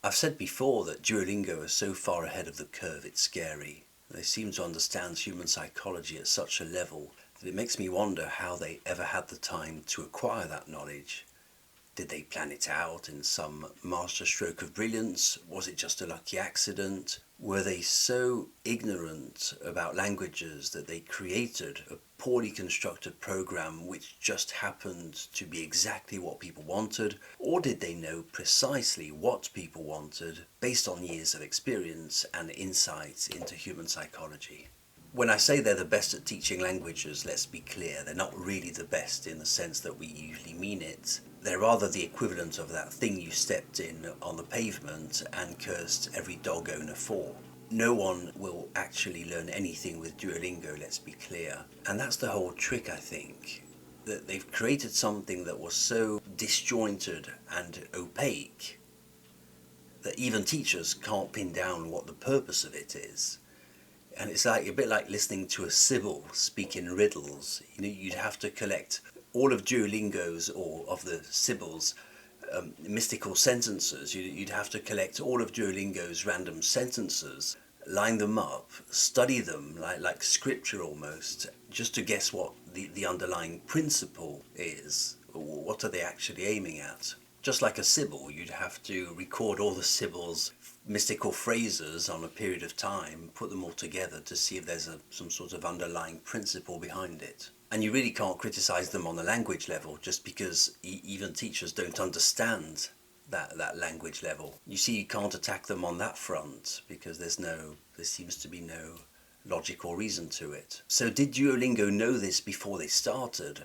I've said before that Duolingo is so far ahead of the curve it's scary. They seem to understand human psychology at such a level that it makes me wonder how they ever had the time to acquire that knowledge. Did they plan it out in some masterstroke of brilliance? Was it just a lucky accident? Were they so ignorant about languages that they created a poorly constructed program which just happened to be exactly what people wanted? Or did they know precisely what people wanted based on years of experience and insights into human psychology? When I say they're the best at teaching languages, let's be clear, they're not really the best in the sense that we usually mean it. They're rather the equivalent of that thing you stepped in on the pavement and cursed every dog owner for. No one will actually learn anything with Duolingo, let's be clear. And that's the whole trick, I think. That they've created something that was so disjointed and opaque that even teachers can't pin down what the purpose of it is. And it's like a bit like listening to a Sybil speak in riddles. You'd have to collect all of Duolingo's or of the Sybil's mystical sentences. You'd have to collect all of Duolingo's random sentences, line them up, study them like scripture almost, just to guess what the underlying principle is. What are they actually aiming at? Just like a Sybil, you'd have to record all the Sybil's mystical phrases on a period of time, put them all together to see if there's some sort of underlying principle behind it. And you really can't criticize them on the language level just because even teachers don't understand that language level. You see, you can't attack them on that front because there seems to be no logical reason to it. So did Duolingo know this before they started?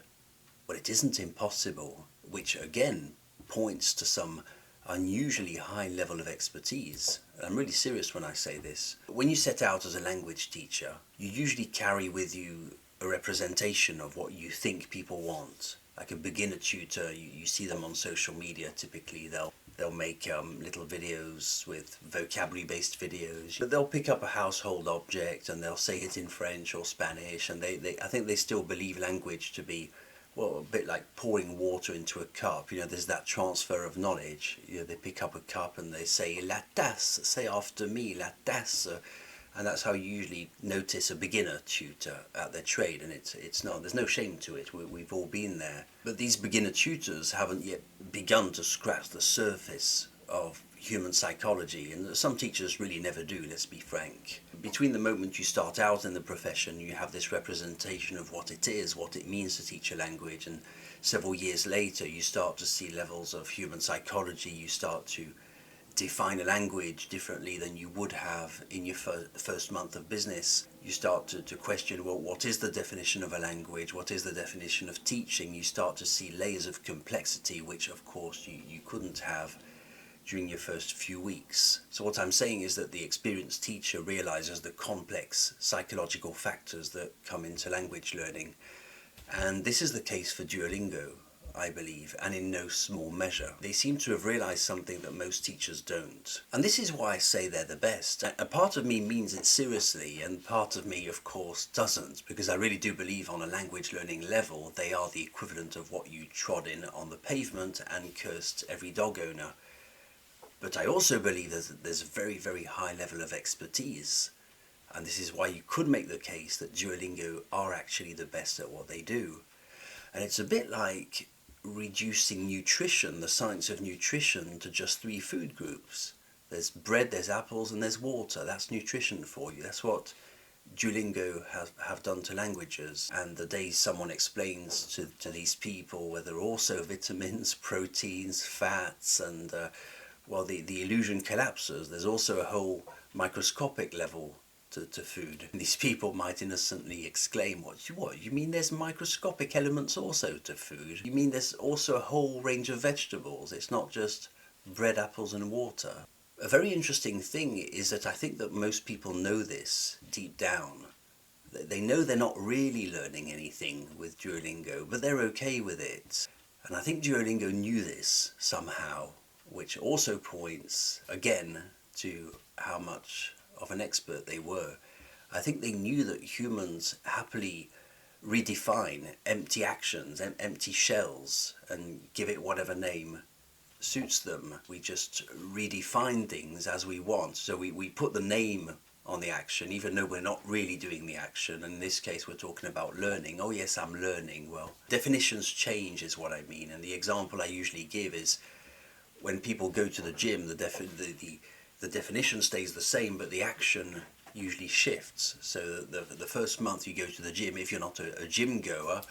Well, it isn't impossible, which again points to some unusually high level of expertise. I'm really serious when I say this. When you set out as a language teacher, you usually carry with you a representation of what you think people want. Like a beginner tutor, you see them on social media typically. They'll make little videos with vocabulary-based videos. But they'll pick up a household object and they'll say it in French or Spanish, and I think they still believe language to be, well, a bit like pouring water into a cup. There's that transfer of knowledge. They pick up a cup and they say, la tasse, say after me, la tasse. And that's how you usually notice a beginner tutor at their trade, and it's not, there's no shame to it, we've all been there. But these beginner tutors haven't yet begun to scratch the surface of human psychology, and some teachers really never do, let's be frank. Between the moment you start out in the profession, you have this representation of what it is, what it means to teach a language, and several years later you start to see levels of human psychology. You start to define a language differently than you would have in your first month of business. You start to question, well, what is the definition of a language? What is the definition of teaching? You start to see layers of complexity, which of course you couldn't have during your first few weeks. So what I'm saying is that the experienced teacher realizes the complex psychological factors that come into language learning. And this is the case for Duolingo, I believe, and in no small measure. They seem to have realized something that most teachers don't. And this is why I say they're the best. A part of me means it seriously, and part of me, of course, doesn't, because I really do believe on a language learning level, they are the equivalent of what you trod in on the pavement and cursed every dog owner. But I also believe that there's a very, very high level of expertise. And this is why you could make the case that Duolingo are actually the best at what they do. And it's a bit like reducing nutrition, the science of nutrition, to just 3 food groups. There's bread, there's apples, and there's water. That's nutrition for you. That's what Duolingo have done to languages. And the day someone explains to these people where there are also vitamins, proteins, fats, and the illusion collapses. There's also a whole microscopic level to food. And these people might innocently exclaim, what, you mean there's microscopic elements also to food? You mean there's also a whole range of vegetables? It's not just bread, apples and water. A very interesting thing is that I think that most people know this deep down. They know they're not really learning anything with Duolingo, but they're okay with it. And I think Duolingo knew this somehow, which also points, again, to how much of an expert they were. I think they knew that humans happily redefine empty actions, empty shells, and give it whatever name suits them. We just redefine things as we want. So we put the name on the action, even though we're not really doing the action. In this case, we're talking about learning. Oh yes, I'm learning. Well, definitions change is what I mean. And the example I usually give is when people go to the gym, the definition stays the same, but the action usually shifts. So the first month you go to the gym, if you're not a gym goer,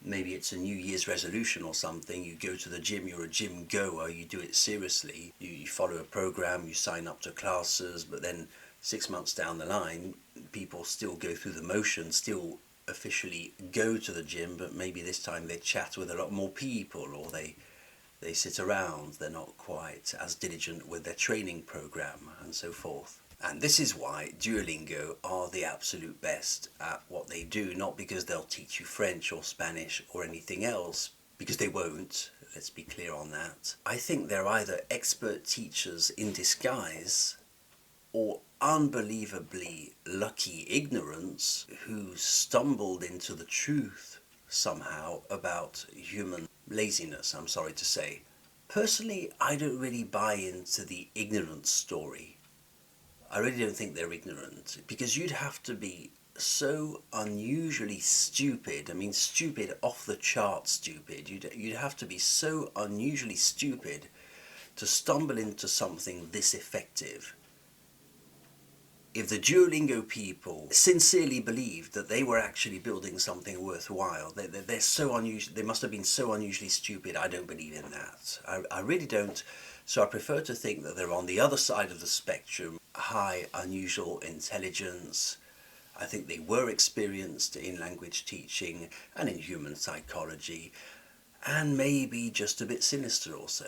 maybe it's a New Year's resolution or something, you go to the gym, you're a gym goer, you do it seriously, you follow a program, you sign up to classes, but then 6 months down the line, people still go through the motions, still officially go to the gym, but maybe this time they chat with a lot more people, or they sit around, they're not quite as diligent with their training program, and so forth. And this is why Duolingo are the absolute best at what they do, not because they'll teach you French or Spanish or anything else, because they won't, let's be clear on that. I think they're either expert teachers in disguise or unbelievably lucky ignorance who stumbled into the truth somehow about human laziness, I'm sorry to say. Personally, I don't really buy into the ignorance story. I really don't think they're ignorant, because you'd have to be so unusually stupid. I mean, stupid, off the chart stupid. You'd have to be so unusually stupid to stumble into something this effective. If the Duolingo people sincerely believed that they were actually building something worthwhile, they're so unusual, they must have been so unusually stupid. I don't believe in that. I really don't. So I prefer to think that they're on the other side of the spectrum, high unusual intelligence. I think they were experienced in language teaching and in human psychology, and maybe just a bit sinister also.